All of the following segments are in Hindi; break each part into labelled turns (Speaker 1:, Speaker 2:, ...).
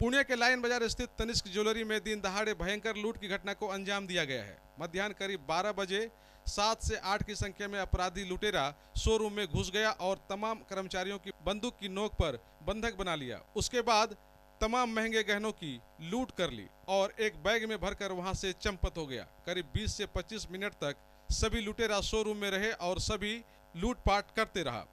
Speaker 1: पुणे के लाइन बाजार स्थित तनिष्क ज्वेलरी में दिन दहाड़े भयंकर लूट की घटना को अंजाम दिया गया है। मध्याह्न करीब 12 बजे 7 से 8 की संख्या में अपराधी लुटेरा शोरूम में घुस गया और तमाम कर्मचारियों की बंदूक की नोक पर बंधक बना लिया। उसके बाद तमाम महंगे गहनों की लूट कर ली और एक बैग में भरकर वहां से चंपत हो गया। करीब 20 से 25 मिनट तक सभी लुटेरा शोरूम में रहे और सभी लूटपाट करते रहा।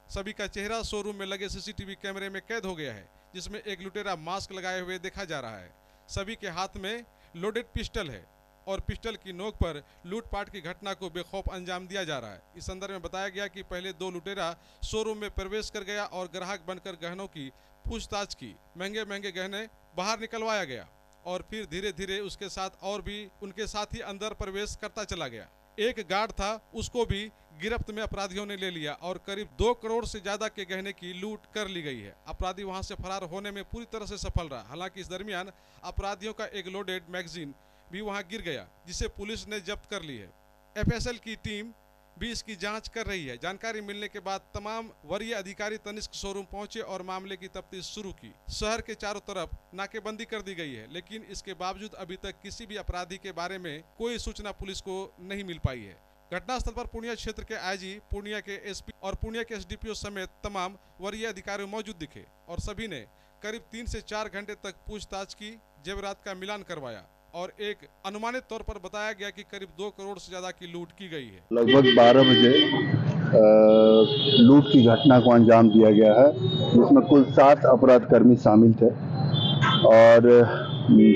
Speaker 1: सभी का चेहरा शोरूम में लगे सीसीटीवी कैमरे में कैद हो गया है, जिसमें एक लुटेरा मास्क लगाए हुए देखा जा रहा है। सभी के हाथ में लोडेड पिस्टल है और पिस्टल की नोक पर लूटपाट की घटना को बेखौफ अंजाम दिया जा रहा है। इस संदर्भ में बताया गया कि पहले 2 लुटेरा शोरूम में प्रवेश कर गया और ग्राहक बनकर गहनों की पूछताछ की। महंगे महंगे गहने बाहर निकलवाया गया और फिर धीरे धीरे उसके साथ और भी उनके साथ ही अंदर प्रवेश करता चला गया। एक गार्ड था, उसको भी गिरफ्त में अपराधियों ने ले लिया और करीब 2 करोड़ से ज्यादा के गहने की लूट कर ली गई है। अपराधी वहां से फरार होने में पूरी तरह से सफल रहा। हालांकि इस दरमियान अपराधियों का एक लोडेड मैगजीन भी वहां गिर गया, जिसे पुलिस ने जब्त कर ली है। एफएसएल की टीम भी इसकी जांच कर रही है। जानकारी मिलने के बाद तमाम वरीय अधिकारी तनिष्क शोरूम पहुंचे और मामले की तफ्तीश शुरू की। शहर के चारों तरफ नाकेबंदी कर दी गई है, लेकिन इसके बावजूद अभी तक किसी भी अपराधी के बारे में कोई सूचना पुलिस को नहीं मिल पाई है। घटनास्थल पर पूर्णिया क्षेत्र के आईजी, पूर्णिया के एसपी और पूर्णिया के एसडीपीओ समेत तमाम वरीय अधिकारी मौजूद दिखे और सभी ने करीब 3 से 4 घंटे तक पूछताछ की, जेवरात का मिलान करवाया और एक अनुमानित तौर पर बताया गया कि करीब 2 करोड़ से ज्यादा की लूट की गई है।
Speaker 2: लगभग 12 बजे लूट की घटना को अंजाम दिया गया है, जिसमें कुल 7 अपराधकर्मी शामिल थे और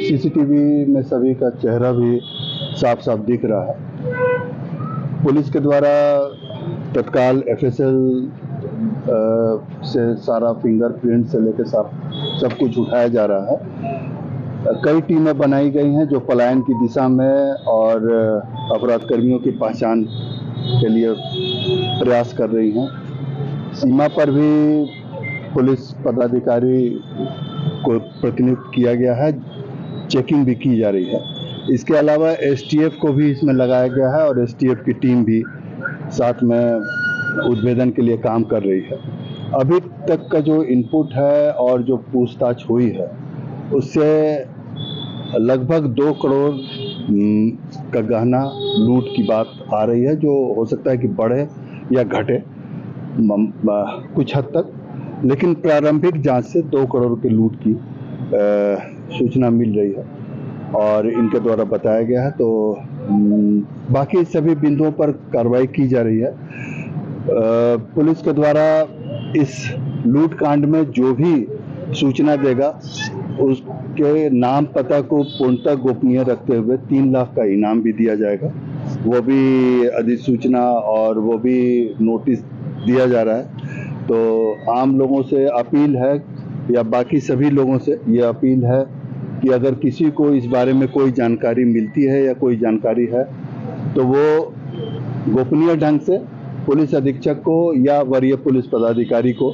Speaker 2: सीसीटीवी में सभी का चेहरा भी साफ साफ दिख रहा है। पुलिस के द्वारा तत्काल एफएसएल से सारा फिंगरप्रिंट से लेकर सब कुछ उठाया जा रहा है। कई टीमें बनाई गई हैं जो पलायन की दिशा में और अपराधकर्मियों की पहचान के लिए प्रयास कर रही हैं। सीमा पर भी पुलिस पदाधिकारी को प्रतिनियुक्त किया गया है, चेकिंग भी की जा रही है। इसके अलावा एसटीएफ को भी इसमें लगाया गया है और एसटीएफ की टीम भी साथ में उद्भेदन के लिए काम कर रही है। अभी तक का जो इनपुट है और जो पूछताछ हुई है, उससे लगभग 2 करोड़ का गहना लूट की बात आ रही है, जो हो सकता है कि बढ़े या घटे कुछ हद तक, लेकिन प्रारंभिक जांच से 2 करोड़ के लूट की सूचना मिल रही है और इनके द्वारा बताया गया है। तो बाकी सभी बिंदुओं पर कार्रवाई की जा रही है। पुलिस के द्वारा इस लूट कांड में जो भी सूचना देगा, उसके नाम पता को पूर्णतः गोपनीय रखते हुए 3 लाख का इनाम भी दिया जाएगा। वो भी अधिसूचना और वो भी नोटिस दिया जा रहा है। तो आम लोगों से अपील है, या बाकी सभी लोगों से ये अपील है कि अगर किसी को इस बारे में कोई जानकारी मिलती है या कोई जानकारी है, तो वो गोपनीय ढंग से पुलिस अधीक्षक को या वरीय पुलिस पदाधिकारी को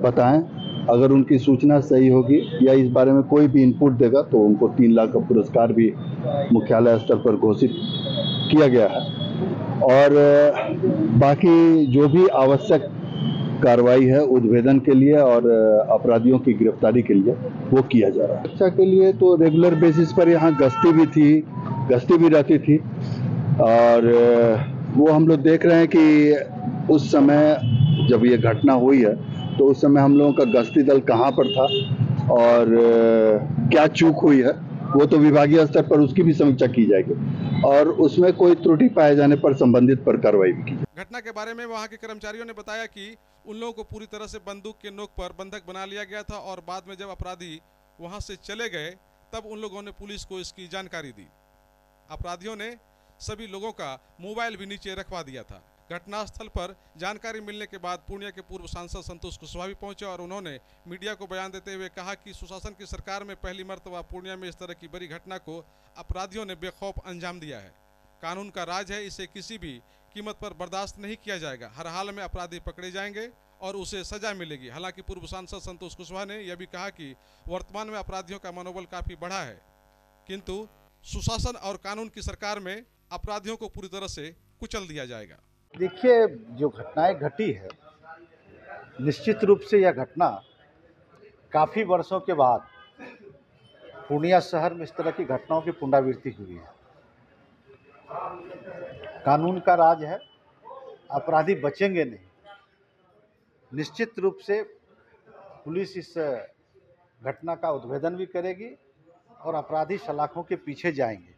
Speaker 2: बताएं। अगर उनकी सूचना सही होगी या इस बारे में कोई भी इनपुट देगा, तो उनको 3 लाख का पुरस्कार भी मुख्यालय स्तर पर घोषित किया गया है और बाकी जो भी आवश्यक कार्रवाई है उद्भेदन के लिए और अपराधियों की गिरफ्तारी के लिए, वो किया जा रहा है। सुरक्षा के लिए तो रेगुलर बेसिस पर यहाँ गश्ती भी रहती थी और वो हम लोग देख रहे हैं कि उस समय जब ये घटना हुई है, तो उस समय हम लोगों का गश्ती दल कहाँ पर था और क्या चूक हुई है, वो तो विभागीय स्तर पर उसकी भी समीक्षा की जाएगी और उसमें कोई त्रुटि पाए जाने पर संबंधित पर कार्रवाई भी की जाएगी।
Speaker 1: घटना के बारे में वहां के कर्मचारियों ने बताया कि उन लोगों को पूरी तरह से बंदूक के नोक पर बंधक बना लिया गया था और बाद में जब अपराधी वहां से चले गए, तब उन लोगों ने पुलिस को इसकी जानकारी दी। अपराधियों ने सभी लोगों का मोबाइल भी नीचे रखवा दिया था। घटनास्थल पर जानकारी मिलने के बाद पूर्णिया के पूर्व सांसद संतोष कुशवाहा भी पहुंचे और उन्होंने मीडिया को बयान देते हुए कहा कि सुशासन की सरकार में पहली मर्तबा पूर्णिया में इस तरह की बड़ी घटना को अपराधियों ने बेखौफ अंजाम दिया है। कानून का राज है, इसे किसी भी कीमत पर बर्दाश्त नहीं किया जाएगा। हर हाल में अपराधी पकड़े जाएंगे और उसे सजा मिलेगी। हालांकि पूर्व सांसद संतोष कुशवाहा ने यह भी कहा कि वर्तमान में अपराधियों का मनोबल काफी बढ़ा है, किंतु सुशासन और कानून की सरकार में अपराधियों को पूरी तरह से कुचल दिया जाएगा।
Speaker 3: देखिए, जो घटनाएं घटी है, निश्चित रूप से यह घटना काफ़ी वर्षों के बाद पूर्णिया शहर में इस तरह की घटनाओं की पुनरावृत्ति हुई है। कानून का राज है, अपराधी बचेंगे नहीं। निश्चित रूप से पुलिस इस घटना का उद्भेदन भी करेगी और अपराधी सलाखों के पीछे जाएंगे।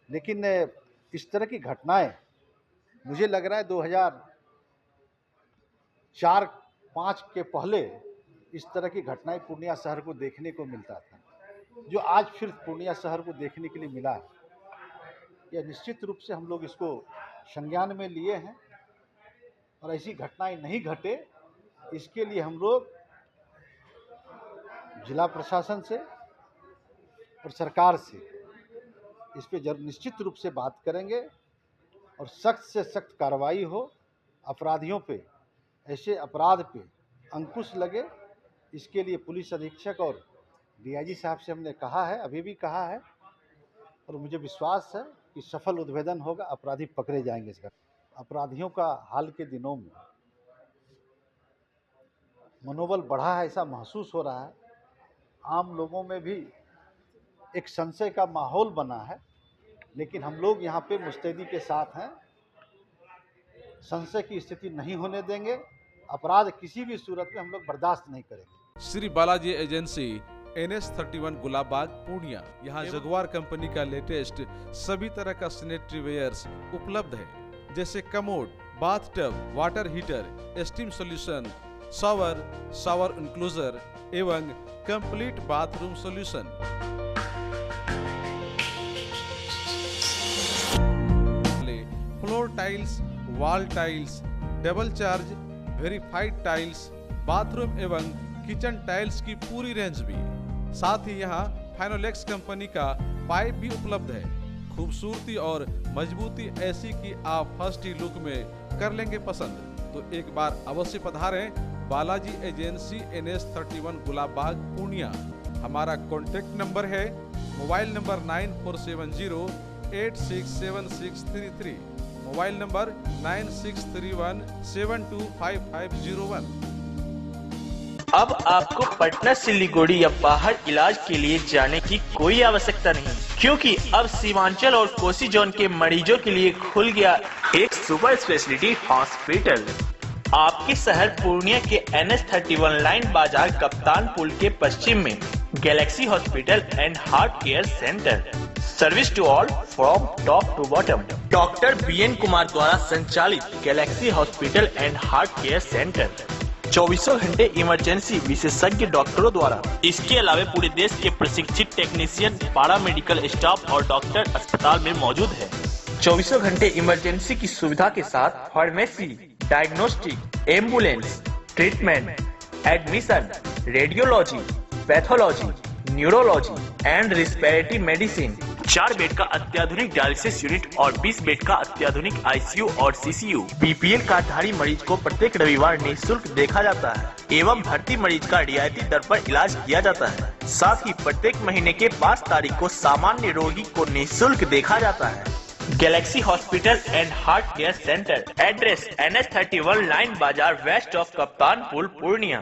Speaker 3: लेकिन इस तरह की घटनाएं मुझे लग रहा है 2004-05 के पहले इस तरह की घटनाएं पूर्णिया शहर को देखने को मिलता था, जो आज फिर पूर्णिया शहर को देखने के लिए मिला है। यह निश्चित रूप से हम लोग इसको संज्ञान में लिए हैं और ऐसी घटनाएं नहीं घटे, इसके लिए हम लोग जिला प्रशासन से और सरकार से इस पे निश्चित रूप से बात करेंगे और सख्त से सख्त कार्रवाई हो, अपराधियों पे, ऐसे अपराध पे अंकुश लगे। इसके लिए पुलिस अधीक्षक और डीआईजी साहब से हमने कहा है, अभी भी कहा है, और मुझे विश्वास है कि सफल उद्भेदन होगा, अपराधी पकड़े जाएंगे। इसका अपराधियों का हाल के दिनों में मनोबल बढ़ा है, ऐसा महसूस हो रहा है। आम लोगों में भी एक संशय का माहौल बना है, लेकिन हम लोग यहाँ पे मुस्तैदी के साथ हैं। संशय की स्थिति नहीं होने देंगे। अपराध किसी भी सूरत में हम लोग बर्दाश्त नहीं करेंगे।
Speaker 1: Shri Balaji agency NS31 Gulabbagh Purnia. यहाँ जगुआर कंपनी का लेटेस्ट सभी तरह का सैनिटरी वेयर्स उपलब्ध है, जैसे commode, bathtub, water heater, steam solution, shower enclosure एवं complete bathroom solution. Floor tiles, wall tiles, double charge, verified tiles, bathroom एवं किचन टाइल्स की पूरी रेंज भी। साथ ही यहाँ फाइनोलेक्स कंपनी का पाइप भी उपलब्ध है। खूबसूरती और मजबूती ऐसी कि आप फर्स्ट ही लुक में कर लेंगे पसंद। तो एक बार अवश्य पधारें बालाजी एजेंसी NS31 गुलाबबाग पूर्णिया। हमारा कॉन्टेक्ट नंबर है मोबाइल नंबर 9470867633, मोबाइल नंबर 9631725501।
Speaker 4: अब आपको पटना, सिलीगुड़ी या बाहर इलाज के लिए जाने की कोई आवश्यकता नहीं, क्योंकि अब सीमांचल और कोसी जोन के मरीजों के लिए खुल गया एक सुपर स्पेशलिटी हॉस्पिटल। आपके शहर पूर्णिया के NS31 लाइन बाजार कप्तान पुल के पश्चिम में Galaxy Hospital and Heart Care Centre. Service to all from top to bottom. Doctor BN Kumar द्वारा संचालित Galaxy Hospital and Heart Care Centre 24 घंटे इमरजेंसी विशेषज्ञ डॉक्टरों द्वारा। इसके अलावा पूरे देश के प्रशिक्षित टेक्नीशियन, पैरा मेडिकल स्टाफ और डॉक्टर अस्पताल में मौजूद है। 24 घंटे इमरजेंसी की सुविधा के साथ pharmacy, diagnostic, ambulance, treatment, admission, radiology, pathology, neurology and respiratory medicine. 4 bed का अत्याधुनिक डायलिसिस यूनिट और 20 बेड का अत्याधुनिक ICU और CCU। BPL कार्डधारी मरीज को प्रत्येक रविवार निःशुल्क देखा जाता है एवं भर्ती मरीज का रियायती दर पर इलाज किया जाता है। साथ ही प्रत्येक महीने के 5 तारीख को सामान्य रोगी को निःशुल्क देखा जाता है। Galaxy Hospital and Heart Care centre, address NS31 line बाजार वेस्ट ऑफ कप्तान पुल पूर्णिया।